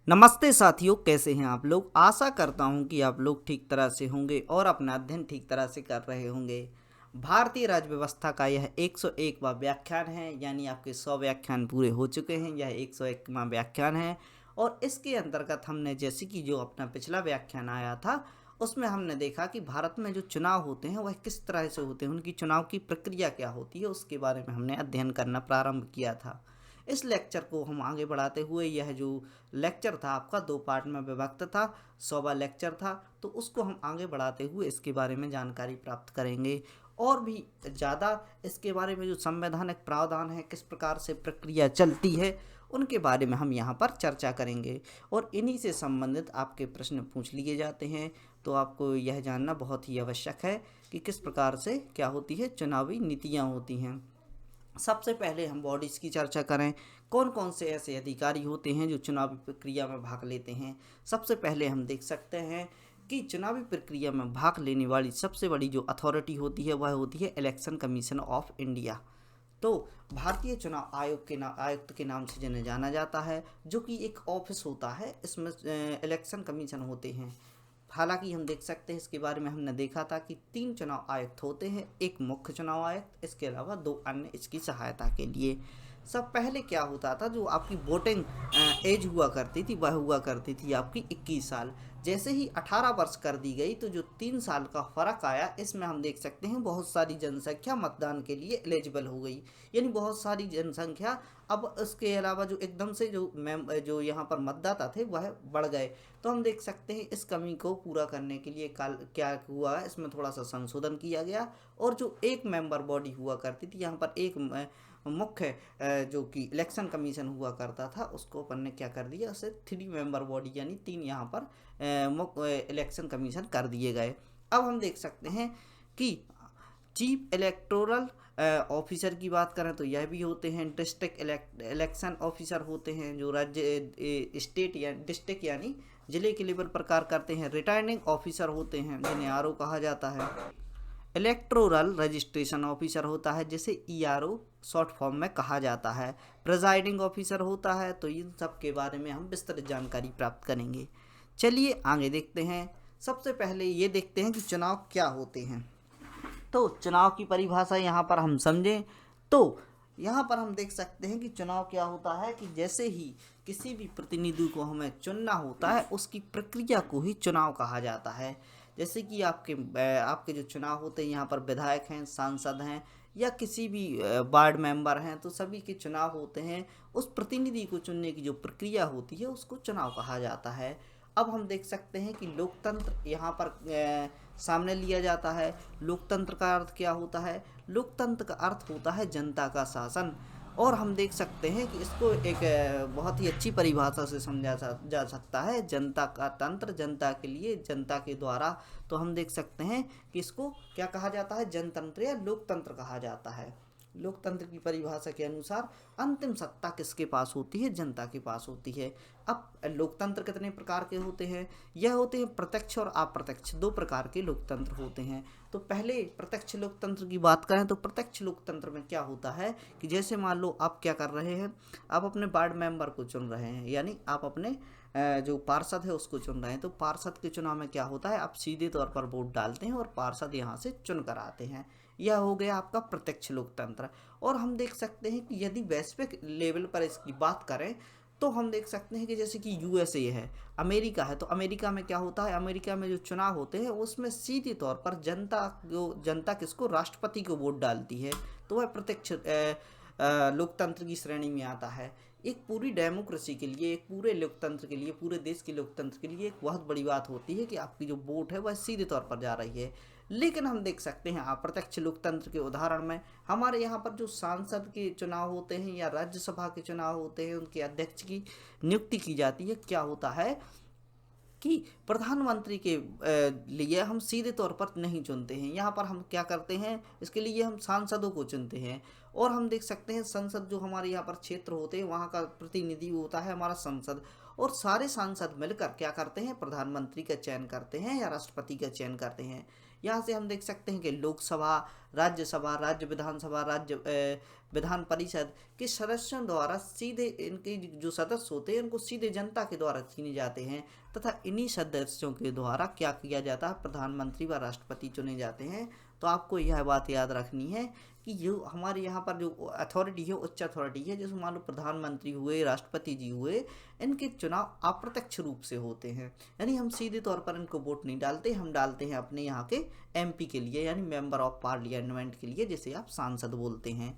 नमस्ते साथियों, कैसे हैं आप लोग। आशा करता हूं कि आप लोग ठीक तरह से होंगे और अपना अध्ययन ठीक तरह से कर रहे होंगे। भारतीय राज्य व्यवस्था का यह 101वां व्याख्यान है, यानी आपके 100 व्याख्यान पूरे हो चुके हैं। यह 101वां व्याख्यान है और इसके अंतर्गत हमने जैसे कि जो अपना पिछला व्याख्यान आया था उसमें हमने देखा कि भारत में जो चुनाव होते हैं वह किस तरह से होते हैं, उनकी चुनाव की प्रक्रिया क्या होती है, उसके बारे में हमने अध्ययन करना प्रारंभ किया था। इस लेक्चर को हम आगे बढ़ाते हुए यह जो लेक्चर था आपका 2 पार्ट में विभक्त था, 100वां लेक्चर था, तो उसको हम आगे बढ़ाते हुए इसके बारे में जानकारी प्राप्त करेंगे और भी ज़्यादा इसके बारे में जो संवैधानिक प्रावधान है, किस प्रकार से प्रक्रिया चलती है, उनके बारे में हम यहाँ पर चर्चा करेंगे और इन्हीं से संबंधित आपके प्रश्न पूछ लिए जाते हैं। तो आपको यह जानना बहुत ही आवश्यक है कि किस प्रकार से क्या होती है, चुनावी नीतियाँ होती हैं। सबसे पहले हम बॉडीज़ की चर्चा करें, कौन कौन से ऐसे अधिकारी होते हैं जो चुनावी प्रक्रिया में भाग लेते हैं। सबसे पहले हम देख सकते हैं कि चुनावी प्रक्रिया में भाग लेने वाली सबसे बड़ी जो अथॉरिटी होती है वह होती है इलेक्शन कमीशन ऑफ इंडिया। तो भारतीय चुनाव आयोग के आयुक्त के नाम से जिन्हें जाना जाता है, जो कि एक ऑफिस होता है, इसमें इलेक्शन कमीशन होते हैं। हालांकि हम देख सकते हैं, इसके बारे में हमने देखा था कि 3 चुनाव आयुक्त होते हैं, एक मुख्य चुनाव आयुक्त, इसके अलावा 2 अन्य इसकी सहायता के लिए। सब पहले क्या होता था, जो आपकी वोटिंग एज हुआ करती थी वह हुआ करती थी आपकी 21 साल। जैसे ही 18 वर्ष कर दी गई तो जो 3 साल का फ़र्क आया, इसमें हम देख सकते हैं बहुत सारी जनसंख्या मतदान के लिए एलिजिबल हो गई, यानी बहुत सारी जनसंख्या। अब उसके अलावा जो एकदम से जो यहाँ पर मतदाता थे वह बढ़ गए। तो हम देख सकते हैं इस कमी को पूरा करने के लिए क्या हुआ है, इसमें थोड़ा सा संशोधन किया गया और जो एक मेंबर बॉडी हुआ करती थी, यहाँ पर एक मुख्य जो कि इलेक्शन कमीशन हुआ करता था, उसको अपन ने क्या कर दिया, उसे 3 मेंबर बॉडी यानी 3 यहाँ पर मुख्य इलेक्शन कमीशन कर दिए गए। अब हम देख सकते हैं कि चीफ इलेक्टोरल ऑफिसर की बात करें तो यह भी होते हैं। डिस्ट्रिक्ट इलेक्शन ऑफिसर होते हैं जो राज्य स्टेट या डिस्ट्रिक्ट यानी जिले के लेवल पर कार्य करते हैं। रिटर्निंग ऑफिसर होते हैं जिन्हें आरओ कहा जाता है। इलेक्टोरल रजिस्ट्रेशन ऑफिसर होता है जिसे ईआरओ शॉर्ट फॉर्म में कहा जाता है। प्रिजाइडिंग ऑफिसर होता है। तो इन सब के बारे में हम विस्तृत जानकारी प्राप्त करेंगे। चलिए आगे देखते हैं। सबसे पहले ये देखते हैं कि चुनाव क्या होते हैं। तो चुनाव की परिभाषा यहाँ पर हम समझें तो यहाँ पर हम देख सकते हैं कि चुनाव क्या होता है कि जैसे ही किसी भी प्रतिनिधि को हमें चुनना होता है, उसकी प्रक्रिया को ही चुनाव कहा जाता है। जैसे कि आपके जो चुनाव होते हैं, यहाँ पर विधायक हैं, सांसद हैं या किसी भी वार्ड मेंबर हैं, तो सभी के चुनाव होते हैं। उस प्रतिनिधि को चुनने की जो प्रक्रिया होती है उसको चुनाव कहा जाता है। अब हम देख सकते हैं कि लोकतंत्र यहाँ पर सामने लिया जाता है। लोकतंत्र का अर्थ क्या होता है? लोकतंत्र का अर्थ होता है जनता का शासन। और हम देख सकते हैं कि इसको एक बहुत ही अच्छी परिभाषा से समझा जा सकता है, जनता का तंत्र, जनता के लिए, जनता के द्वारा। तो हम देख सकते हैं कि इसको क्या कहा जाता है, जनतंत्र या लोकतंत्र कहा जाता है। लोकतंत्र की परिभाषा के अनुसार अंतिम सत्ता किसके पास होती है? जनता के पास होती है। अब लोकतंत्र कितने प्रकार के होते हैं? यह होते हैं प्रत्यक्ष और अप्रत्यक्ष, 2 प्रकार के लोकतंत्र होते हैं। तो पहले प्रत्यक्ष लोकतंत्र की बात करें तो प्रत्यक्ष लोकतंत्र में क्या होता है कि जैसे मान लो आप क्या कर रहे हैं, आप अपने वार्ड मेंबर को चुन रहे हैं, यानी आप अपने जो पार्षद है उसको चुन रहे हैं। तो पार्षद के चुनाव में क्या होता है, आप सीधे तौर पर वोट डालते हैं और पार्षद यहाँ से चुन कर आते हैं। यह हो गया आपका प्रत्यक्ष लोकतंत्र। और हम देख सकते हैं कि यदि वैश्विक लेवल पर इसकी बात करें तो हम देख सकते हैं कि जैसे कि यूएसए है, अमेरिका है, तो अमेरिका में क्या होता है, अमेरिका में जो चुनाव होते हैं उसमें सीधे तौर पर जनता किसको, राष्ट्रपति को वोट डालती है। तो वह प्रत्यक्ष लोकतंत्र की श्रेणी में आता है। एक पूरी डेमोक्रेसी के लिए, एक पूरे लोकतंत्र के लिए, पूरे देश के लोकतंत्र के लिए एक बहुत बड़ी बात होती है कि आपकी जो वोट है वह सीधे तौर पर जा रही है। लेकिन हम देख सकते हैं अप्रत्यक्ष लोकतंत्र के उदाहरण में हमारे यहाँ पर जो सांसद के चुनाव होते हैं या राज्यसभा के चुनाव होते हैं, उनके अध्यक्ष की नियुक्ति की जाती है। क्या होता है कि प्रधानमंत्री के लिए हम सीधे तौर पर नहीं चुनते हैं, यहाँ पर हम क्या करते हैं, इसके लिए हम सांसदों को चुनते हैं। और हम देख सकते हैं संसद जो हमारे यहाँ पर क्षेत्र होते हैं वहाँ का प्रतिनिधि होता है हमारा संसद। और सारे सांसद मिलकर क्या करते हैं, प्रधानमंत्री का चयन करते हैं या राष्ट्रपति का चयन करते हैं। यहाँ से हम देख सकते हैं कि लोकसभा, राज्यसभा, राज्य विधानसभा, राज्य विधान परिषद के सदस्यों द्वारा सीधे, इनके जो सदस्य होते हैं उनको सीधे जनता के द्वारा चुने जाते हैं, तथा इन्हीं सदस्यों के द्वारा क्या किया जाता है, प्रधानमंत्री व राष्ट्रपति चुने जाते हैं। तो आपको यह बात याद रखनी है कि जो हमारे यहाँ पर जो अथॉरिटी है, उच्च अथॉरिटी है, जैसे मान लो प्रधानमंत्री हुए, राष्ट्रपति जी हुए, इनके चुनाव अप्रत्यक्ष रूप से होते हैं, यानी हम सीधे तौर पर इनको वोट नहीं डालते, हम डालते हैं अपने यहाँ के एमपी के लिए, यानी मेंबर ऑफ पार्लियामेंट के लिए, जिसे आप सांसद बोलते हैं।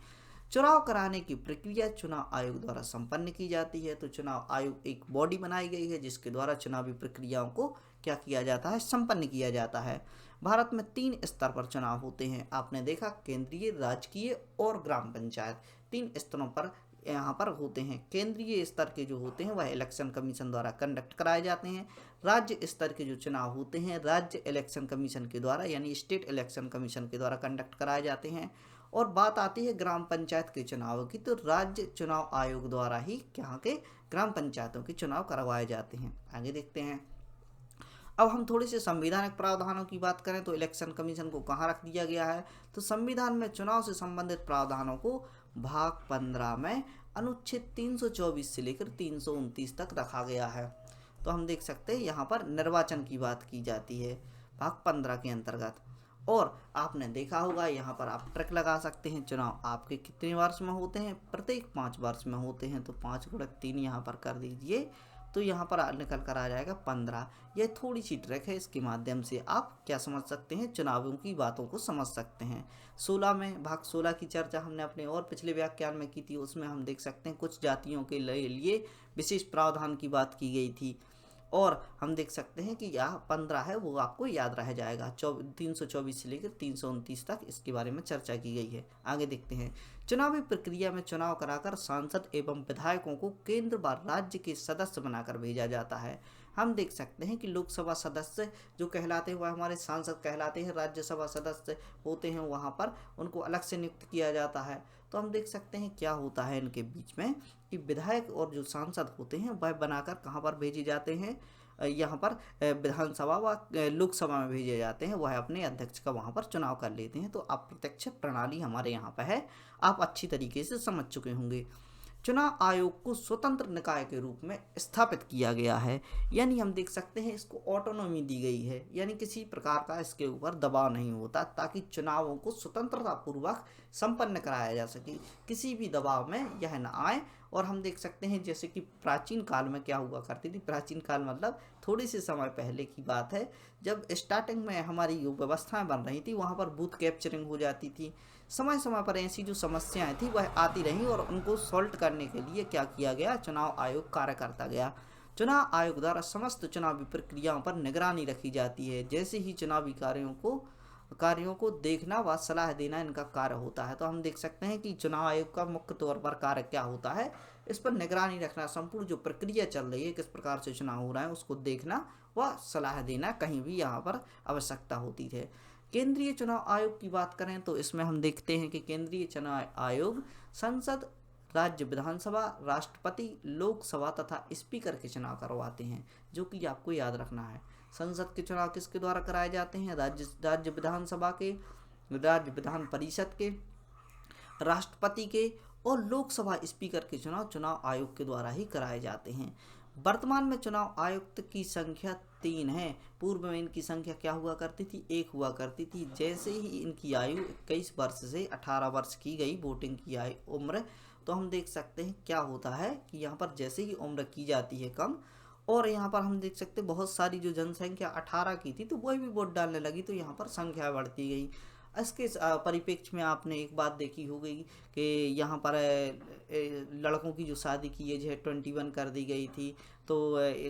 चुनाव कराने की प्रक्रिया चुनाव आयोग द्वारा संपन्न की जाती है। तो चुनाव आयोग एक बॉडी बनाई गई है जिसके द्वारा चुनावी प्रक्रियाओं को क्या किया जाता है, संपन्न किया जाता है। भारत में 3 स्तर पर चुनाव होते हैं, आपने देखा, केंद्रीय, राजकीय और ग्राम पंचायत, 3 स्तरों पर यहाँ पर होते हैं। केंद्रीय स्तर के जो होते हैं वह इलेक्शन कमीशन द्वारा कंडक्ट कराए जाते हैं। राज्य स्तर के जो चुनाव होते हैं राज्य इलेक्शन कमीशन के द्वारा, यानी स्टेट इलेक्शन कमीशन के द्वारा कंडक्ट कराए जाते हैं। और बात आती है ग्राम पंचायत के चुनाव की, तो राज्य चुनाव आयोग द्वारा ही यहाँ के ग्राम पंचायतों के चुनाव करवाए जाते हैं। आगे देखते हैं। अब हम थोड़ी सी संवैधानिक प्रावधानों की बात करें तो इलेक्शन कमीशन को कहाँ रख दिया गया है, तो संविधान में चुनाव से संबंधित प्रावधानों को भाग 15 में अनुच्छेद 324 से लेकर 329 तक रखा गया है। तो हम देख सकते हैं यहाँ पर निर्वाचन की बात की जाती है भाग 15 के अंतर्गत। और आपने देखा होगा यहाँ पर आप ट्रैक लगा सकते हैं, चुनाव आपके कितने वर्ष में होते हैं, प्रत्येक 5 वर्ष में होते हैं। तो 5 × 3 यहाँ पर कर दीजिए, तो यहाँ पर निकल कर आ जाएगा 15। यह थोड़ी सी ट्रैक है, इसके माध्यम से आप क्या समझ सकते हैं, चुनावों की बातों को समझ सकते हैं। 16 में भाग 16 की चर्चा हमने अपने और पिछले व्याख्यान में की थी, उसमें हम देख सकते हैं कुछ जातियों के लिए विशेष प्रावधान की बात की गई थी। और हम देख सकते हैं कि यह 15 है वो आपको याद रह जाएगा। 324 से लेकर 329 तक इसके बारे में चर्चा की गई है। आगे देखते हैं। चुनावी प्रक्रिया में चुनाव कराकर सांसद एवं विधायकों को केंद्र व राज्य के सदस्य बनाकर भेजा जाता है। हम देख सकते हैं कि लोकसभा सदस्य जो कहलाते हैं वह हमारे सांसद कहलाते हैं, राज्यसभा सदस्य होते हैं वहाँ पर उनको अलग से नियुक्त किया जाता है। तो हम देख सकते हैं क्या होता है इनके बीच में कि विधायक और जो सांसद होते हैं वह बनाकर कहाँ पर भेजे जाते हैं, यहाँ पर विधानसभा व लोकसभा में भेजे जाते हैं, वह अपने अध्यक्ष का वहाँ पर चुनाव कर लेते हैं। तो अप्रत्यक्ष प्रणाली हमारे यहाँ पर है, आप अच्छी तरीके से समझ चुके होंगे। चुनाव आयोग को स्वतंत्र निकाय के रूप में स्थापित किया गया है, यानी हम देख सकते हैं इसको ऑटोनॉमी दी गई है, यानी किसी प्रकार का इसके ऊपर दबाव नहीं होता, ताकि चुनावों को स्वतंत्रता पूर्वक संपन्न कराया जा सके, किसी भी दबाव में यह न आए। और हम देख सकते हैं जैसे कि प्राचीन काल में क्या हुआ करती थी, प्राचीन काल मतलब थोड़ी सी समय पहले की बात है, जब स्टार्टिंग में हमारी जो व्यवस्थाएं बन रही थी वहाँ पर बूथ कैप्चरिंग हो जाती थी। समय समय पर ऐसी जो समस्याएं थी वह आती रहीं और उनको सॉल्व करने के लिए क्या किया गया, चुनाव आयोग कार्य करता गया। चुनाव आयोग द्वारा समस्त चुनावी प्रक्रियाओं पर निगरानी रखी जाती है, जैसे ही चुनावी कार्यों को देखना व सलाह देना इनका कार्य होता है। तो हम देख सकते हैं कि चुनाव आयोग का मुख्य तौर पर कार्य क्या होता है, इस पर निगरानी रखना, संपूर्ण जो प्रक्रिया चल रही है किस प्रकार से चुनाव हो रहा है उसको देखना व सलाह देना कहीं भी यहाँ पर आवश्यकता होती है। केंद्रीय चुनाव आयोग की बात करें तो इसमें हम देखते हैं कि केंद्रीय चुनाव आयोग संसद, राज्य विधानसभा, राष्ट्रपति, लोकसभा तथा स्पीकर के चुनाव करवाते हैं, जो कि आपको याद रखना है। संसद के चुनाव किसके द्वारा कराए जाते हैं, राज्य विधानसभा के, राज्य विधान परिषद के, राष्ट्रपति के, और लोकसभा स्पीकर के चुनाव आयोग के द्वारा ही कराए जाते हैं। वर्तमान में चुनाव आयुक्त की संख्या 3 है, पूर्व में इनकी संख्या क्या हुआ करती थी, 1 हुआ करती थी। जैसे ही इनकी आयु 21 वर्ष से 18 वर्ष की गई वोटिंग की उम्र, तो हम देख सकते हैं क्या होता है कि यहाँ पर जैसे ही उम्र की जाती है कम, और यहाँ पर हम देख सकते हैं बहुत सारी जो जनसंख्या 18 की थी तो वही भी वोट डालने लगी, तो यहाँ पर संख्या बढ़ती गई। इसके परिप्रेक्ष्य में आपने एक बात देखी होगी कि यहाँ पर लड़कों की जो शादी की एज है 21 कर दी गई थी। तो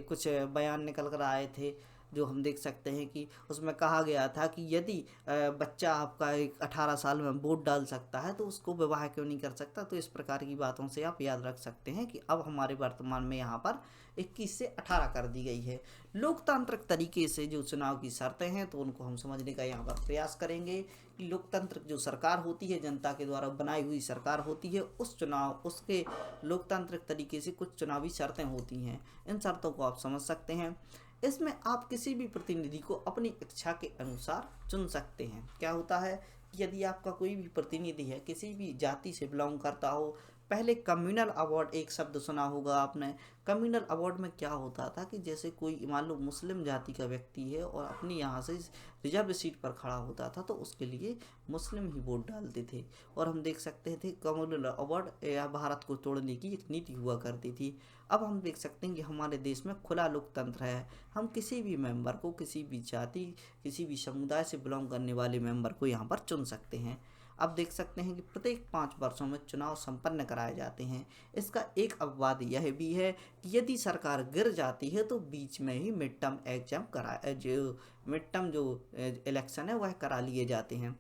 कुछ बयान निकल कर आए थे जो हम देख सकते हैं कि उसमें कहा गया था कि यदि बच्चा आपका 18 साल में वोट डाल सकता है तो उसको विवाह क्यों नहीं कर सकता। तो इस प्रकार की बातों से आप याद रख सकते हैं कि अब हमारे वर्तमान में यहाँ पर 21 से 18 कर दी गई है। लोकतांत्रिक तरीके से जो चुनाव की शर्तें हैं तो उनको हम समझने का यहाँ पर प्रयास करेंगे कि लोकतांत्रिक जो सरकार होती है, जनता के द्वारा बनाई हुई सरकार होती है, उसके लोकतांत्रिक तरीके से कुछ चुनावी शर्तें होती हैं। इन शर्तों को आप समझ सकते हैं। इसमें आप किसी भी प्रतिनिधि को अपनी इच्छा के अनुसार चुन सकते हैं। क्या होता है कि यदि आपका कोई भी प्रतिनिधि है, किसी भी जाति से बिलोंग करता हो, पहले कम्युनल अवार्ड एक शब्द सुना होगा आपने। कम्युनल अवार्ड में क्या होता था कि जैसे कोई मान लो मुस्लिम जाति का व्यक्ति है और अपनी यहाँ से रिजर्व सीट पर खड़ा होता था, तो उसके लिए मुस्लिम ही वोट डालते थे। और हम देख सकते थे कम्युनल अवार्ड या भारत को तोड़ने की एक नीति हुआ करती थी। अब हम देख सकते हैं कि हमारे देश में खुला लोकतंत्र है। हम किसी भी मेंबर को, किसी भी जाति, किसी भी समुदाय से बिलोंग करने वाले मेंबर को यहाँ पर चुन सकते हैं। अब देख सकते हैं कि प्रत्येक 5 वर्षों में चुनाव संपन्न कराए जाते हैं। इसका एक अपवाद यह भी है कि यदि सरकार गिर जाती है तो बीच में ही मिड टर्म एग्जाम जो इलेक्शन है वह करा लिए जाते हैं।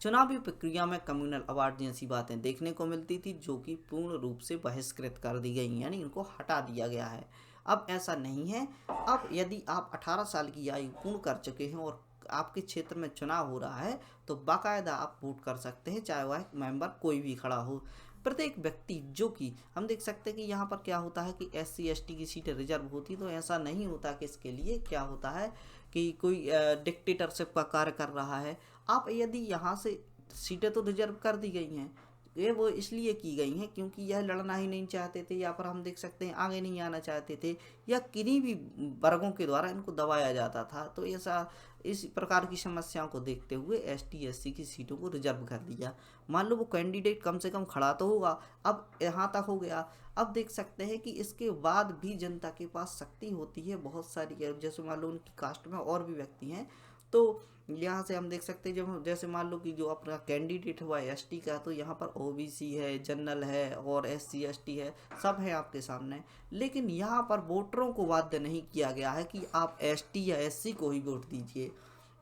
चुनावी प्रक्रिया में कम्युनल अवार्ड जैसी बातें देखने को मिलती थी जो कि पूर्ण रूप से बहिष्कृत कर दी गई, यानी इनको हटा दिया गया है। अब ऐसा नहीं है। अब यदि आप 18 साल की आयु पूर्ण कर चुके हैं और आपके क्षेत्र में चुनाव हो रहा है तो बाकायदा आप वोट कर सकते हैं, चाहे वह मेंबर कोई भी खड़ा हो। प्रत्येक व्यक्ति जो कि हम देख सकते हैं कि यहाँ पर क्या होता है कि SC ST की सीटें रिजर्व होती, तो ऐसा नहीं होता कि इसके लिए क्या होता है कि कोई डिक्टेटरशिप का कार्य कर रहा है। आप यदि यहाँ से सीटें तो रिजर्व कर दी गई हैं, ये वो इसलिए की गई हैं क्योंकि यह लड़ना ही नहीं चाहते थे, या पर हम देख सकते हैं आगे नहीं आना चाहते थे, या किन्हीं भी वर्गों के द्वारा इनको दबाया जाता था। तो ऐसा इस प्रकार की समस्याओं को देखते हुए ST SC की सीटों को रिजर्व कर दिया। मान लो वो कैंडिडेट कम से कम खड़ा तो होगा, अब यहाँ तक हो गया। अब देख सकते हैं कि इसके बाद भी जनता के पास शक्ति होती है बहुत सारी, जैसे मान लो उनकी कास्ट में और भी व्यक्ति हैं, तो यहाँ से हम देख सकते हैं जब जैसे मान लो कि जो अपना कैंडिडेट हुआ है ST का, तो यहाँ पर OBC है, जनरल है और SC ST है, सब है आपके सामने। लेकिन यहाँ पर वोटरों को बाध्य नहीं किया गया है कि आप ST या SC को ही वोट दीजिए,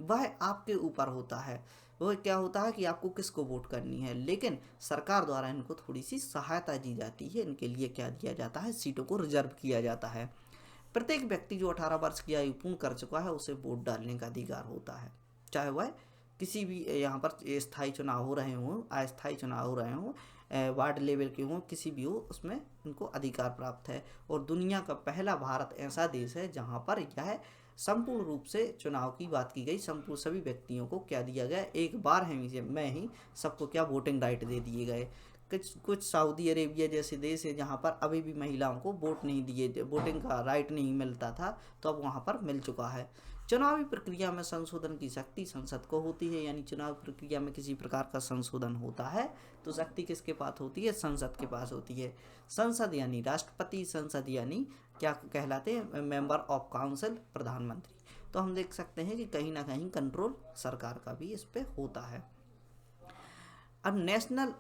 वह आपके ऊपर होता है। वह क्या होता है कि आपको किसको वोट करनी है, लेकिन सरकार द्वारा इनको थोड़ी सी सहायता दी जाती है। इनके लिए क्या दिया जाता है, सीटों को रिजर्व किया जाता है। प्रत्येक व्यक्ति जो 18 वर्ष की आयु पूर्ण कर चुका है उसे वोट डालने का अधिकार होता है, चाहे वह किसी भी यहाँ पर स्थायी चुनाव हो रहे हों, अस्थायी चुनाव हो रहे हों, वार्ड लेवल के हों, किसी भी हो, उसमें उनको अधिकार प्राप्त है। और दुनिया का पहला भारत ऐसा देश है जहाँ पर यह संपूर्ण रूप से चुनाव की बात की गई, संपूर्ण सभी व्यक्तियों को क्या दिया गया, एक बार में ही सबको क्या वोटिंग राइट दे दिए गए। कुछ सऊदी अरेबिया जैसे देश है जहाँ पर अभी भी महिलाओं को वोट नहीं दिए, वोटिंग का राइट नहीं मिलता था, तो अब वहाँ पर मिल चुका है। चुनावी प्रक्रिया में संशोधन की शक्ति संसद को होती है, यानी चुनाव प्रक्रिया में किसी प्रकार का संशोधन होता है तो शक्ति किसके पास होती है, संसद के पास होती है। संसद यानी राष्ट्रपति, संसद यानी क्या कहलाते हैं, मेंबर ऑफ काउंसिल, प्रधानमंत्री। तो हम देख सकते हैं कि कहीं ना कहीं कंट्रोल सरकार का भी इस पर होता है। अब नेशनल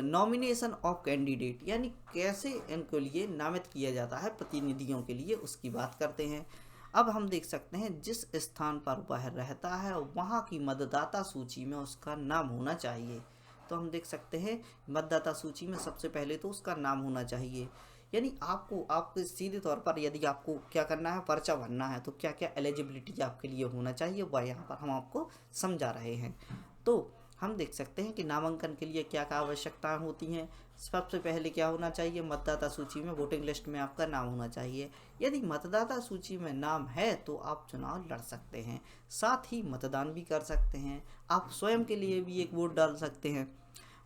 नॉमिनेशन ऑफ कैंडिडेट, यानी कैसे इनके लिए नामित किया जाता है प्रतिनिधियों के लिए, उसकी बात करते हैं। अब हम देख सकते हैं जिस स्थान पर वह रहता है वहाँ की मतदाता सूची में उसका नाम होना चाहिए। तो हम देख सकते हैं मतदाता सूची में सबसे पहले तो उसका नाम होना चाहिए, यानी आपको सीधे तौर पर यदि आपको क्या करना है, पर्चा भरना है, तो क्या क्या एलिजिबिलिटी आपके लिए होना चाहिए वह यहाँ पर हम आपको समझा रहे हैं। तो हम देख सकते हैं कि नामांकन के लिए क्या क्या आवश्यकताएं होती हैं। सबसे पहले क्या होना चाहिए, मतदाता सूची में, वोटिंग लिस्ट में आपका नाम होना चाहिए। यदि मतदाता सूची में नाम है तो आप चुनाव लड़ सकते हैं, साथ ही मतदान भी कर सकते हैं। आप स्वयं के लिए भी एक वोट डाल सकते हैं।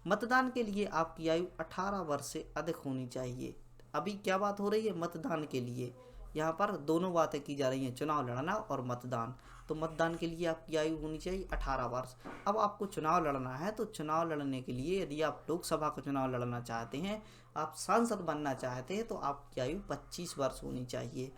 मतदान के लिए आपकी आयु 18 वर्ष से अधिक होनी चाहिए। अभी क्या बात हो रही है, मतदान के लिए, यहाँ पर दोनों बातें की जा रही हैं, चुनाव लड़ना और मतदान। तो मतदान के लिए आपकी आयु होनी चाहिए 18 वर्ष। अब आपको चुनाव लड़ना है, तो चुनाव लड़ने के लिए यदि आप लोकसभा का चुनाव लड़ना चाहते हैं, आप सांसद बनना चाहते हैं, तो आपकी आयु 25 वर्ष होनी चाहिए।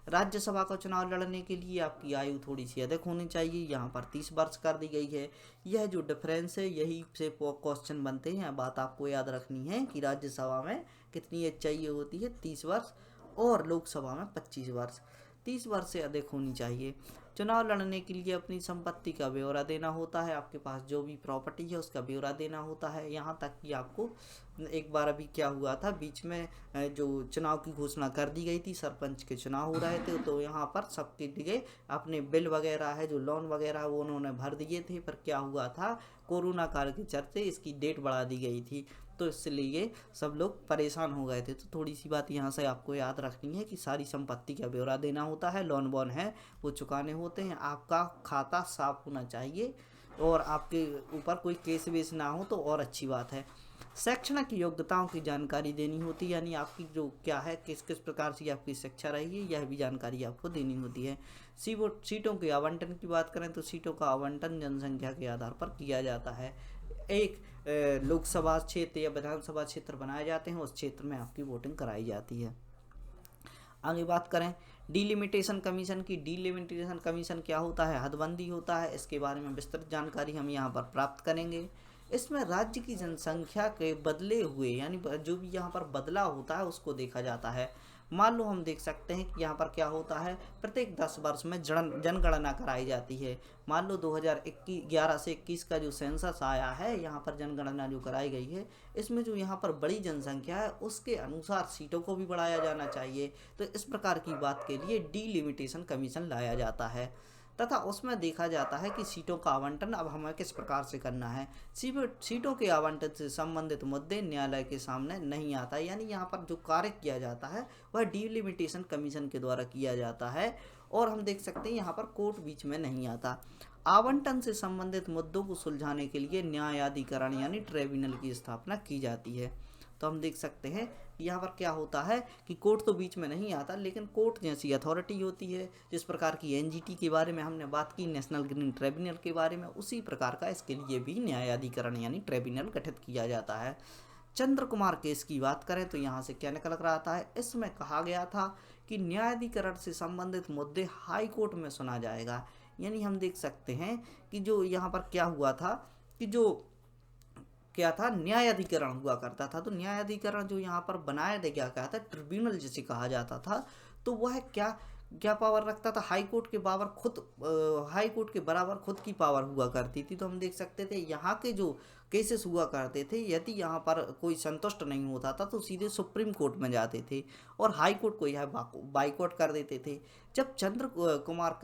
राज्यसभा का चुनाव लड़ने के लिए आपकी आयु थोड़ी सी अधिक होनी चाहिए, यहाँ पर 30 वर्ष कर दी गई है। यह जो डिफरेंस है यही से क्वेश्चन बनते हैं। बात आपको याद रखनी है कि राज्यसभा में कितनी एज चाहिए होती है, 30 वर्ष, और लोकसभा में 25 वर्ष। 30 वर्ष से अधिक होनी चाहिए। चुनाव लड़ने के लिए अपनी संपत्ति का ब्यौरा देना होता है, आपके पास जो भी प्रॉपर्टी है उसका ब्यौरा देना होता है। यहाँ तक कि आपको एक बार अभी क्या हुआ था, बीच में जो चुनाव की घोषणा कर दी गई थी, सरपंच के चुनाव हो रहे थे, तो यहाँ पर सबके लिए अपने बिल वगैरह है, जो लोन वगैरह वो उन्होंने भर दिए थे। पर क्या हुआ था, कोरोना काल के चलते इसकी डेट बढ़ा दी गई थी, तो इसलिए सब लोग परेशान हो गए थे। तो थोड़ी सी बात यहाँ से आपको याद रखनी है कि सारी संपत्ति का ब्यौरा देना होता है, लोन वोन है वो चुकाने होते हैं, आपका खाता साफ होना चाहिए और आपके ऊपर कोई केस वेस ना हो तो और अच्छी बात है। शैक्षणिक योग्यताओं की जानकारी देनी होती है, यानी आपकी जो क्या है, किस किस प्रकार से आपकी शिक्षा रही है, यह भी जानकारी आपको देनी होती है। सीटों के आवंटन की बात करें तो सीटों का आवंटन जनसंख्या के आधार पर किया जाता है। एक लोकसभा क्षेत्र या विधानसभा क्षेत्र बनाए जाते हैं, उस क्षेत्र में आपकी वोटिंग कराई जाती है। आगे बात करें डिलिमिटेशन कमीशन की। डिलिमिटेशन कमीशन क्या होता है? हदबंदी होता है। इसके बारे में विस्तृत जानकारी हम यहाँ पर प्राप्त करेंगे। इसमें राज्य की जनसंख्या के बदले हुए, यानी जो भी यहाँ पर बदलाव होता है उसको देखा जाता है। मान लो हम देख सकते हैं कि यहाँ पर क्या होता है, प्रत्येक 10 वर्ष में जनगणना कराई जाती है। मान लो 2011 से 21 का जो सेंसस आया है, यहाँ पर जनगणना जो कराई गई है, इसमें जो यहाँ पर बड़ी जनसंख्या है उसके अनुसार सीटों को भी बढ़ाया जाना चाहिए। तो इस प्रकार की बात के लिए डिलिमिटेशन कमीशन लाया जाता है तथा उसमें देखा जाता है कि सीटों का आवंटन अब हमें किस प्रकार से करना है। सीटों के आवंटन से संबंधित मुद्दे न्यायालय के सामने नहीं आता, यानी यहाँ पर जो कार्य किया जाता है वह डिलिमिटेशन कमीशन के द्वारा किया जाता है और हम देख सकते हैं यहाँ पर कोर्ट बीच में नहीं आता। आवंटन से संबंधित मुद्दों को सुलझाने के लिए न्यायाधिकरण यानी ट्रिब्यूनल की स्थापना की जाती है। तो हम देख सकते हैं यहाँ पर क्या होता है कि कोर्ट तो बीच में नहीं आता, लेकिन कोर्ट जैसी अथॉरिटी होती है। जिस प्रकार की एनजीटी के बारे में हमने बात की, नेशनल ग्रीन ट्रिब्यूनल के बारे में, उसी प्रकार का इसके लिए भी न्यायाधिकरण यानी ट्रिब्यूनल गठित किया जाता है। चंद्र कुमार केस की बात करें तो यहाँ से क्या निकल कर आता है, इसमें कहा गया था कि न्यायाधिकरण से संबंधित मुद्दे हाई कोर्ट में सुना जाएगा। यानी हम देख सकते हैं कि जो यहाँ पर क्या हुआ था कि जो क्या था, न्यायाधिकरण हुआ करता था। तो न्यायाधिकरण जो यहाँ पर बनाया गया क्या था, ट्रिब्यूनल जिसे कहा जाता था, तो वह क्या क्या पावर रखता था, हाई कोर्ट के बराबर हाई कोर्ट के बराबर खुद की पावर हुआ करती थी। तो हम देख सकते थे यहाँ के जो केसेस हुआ करते थे, यदि यहाँ पर कोई संतुष्ट नहीं होता था तो सीधे सुप्रीम कोर्ट में जाते थे और हाई कोर्ट को यह बाइकआउट कर देते थे। जब चंद्र कुमार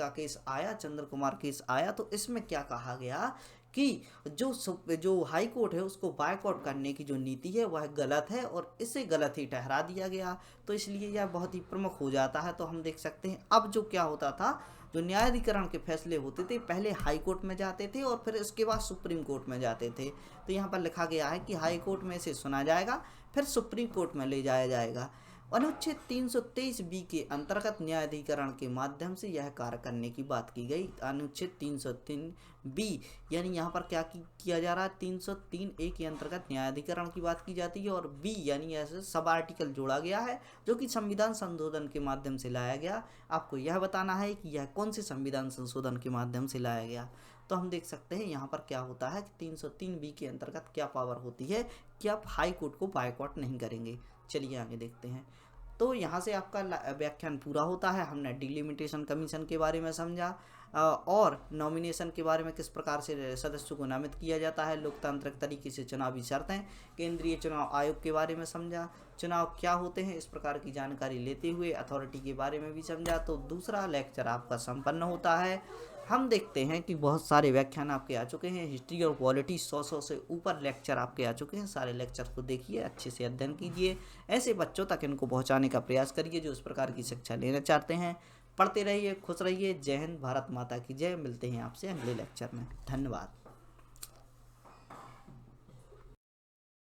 केस आया तो इसमें क्या कहा गया कि जो हाई कोर्ट है उसको बायकॉट करने की जो नीति है वह गलत है और इसे गलत ही ठहरा दिया गया। तो इसलिए यह बहुत ही प्रमुख हो जाता है। तो हम देख सकते हैं अब जो क्या होता था, जो न्यायाधिकरण के फैसले होते थे पहले हाई कोर्ट में जाते थे और फिर इसके बाद सुप्रीम कोर्ट में जाते थे। तो यहाँ पर लिखा गया है कि हाई कोर्ट में इसे सुना जाएगा, फिर सुप्रीम कोर्ट में ले जाया जाएगा। अनुच्छेद 323B के अंतर्गत न्यायाधिकरण के माध्यम से यह कार्य करने की बात की गई। अनुच्छेद 303B यानी यहाँ पर क्या किया जा रहा है, 303A के अंतर्गत न्यायाधिकरण की बात की जाती है और B यानी ऐसे सब आर्टिकल जोड़ा गया है जो कि संविधान संशोधन के माध्यम से लाया गया। आपको यह बताना है कि यह कौन से संविधान संशोधन के माध्यम से लाया गया। तो हम देख सकते हैं यहाँ पर क्या होता है कि 303B के अंतर्गत क्या पावर होती है कि आप हाई कोर्ट को बायकॉट नहीं करेंगे। चलिए आगे देखते हैं। तो यहाँ से आपका व्याख्यान पूरा होता है। हमने डिलिमिटेशन कमीशन के बारे में समझा और नॉमिनेशन के बारे में, किस प्रकार से सदस्यों को नामित किया जाता है, लोकतांत्रिक तरीके से चुनावी शर्तें, केंद्रीय चुनाव आयोग के बारे में समझा, चुनाव क्या होते हैं इस प्रकार की जानकारी लेते हुए अथॉरिटी के बारे में भी समझा। तो दूसरा लेक्चर आपका संपन्न होता है। हम देखते हैं कि बहुत सारे व्याख्यान आपके आ चुके हैं, हिस्ट्री और पॉलिटी 100 से ऊपर लेक्चर आपके आ चुके हैं। सारे लेक्चर को देखिए, अच्छे से अध्ययन कीजिए, ऐसे बच्चों तक इनको पहुंचाने का प्रयास करिए जो इस प्रकार की शिक्षा लेना चाहते हैं। पढ़ते रहिए, खुश रहिए। जय हिंद, भारत माता की जय। मिलते हैं आपसे अगले लेक्चर में। धन्यवाद।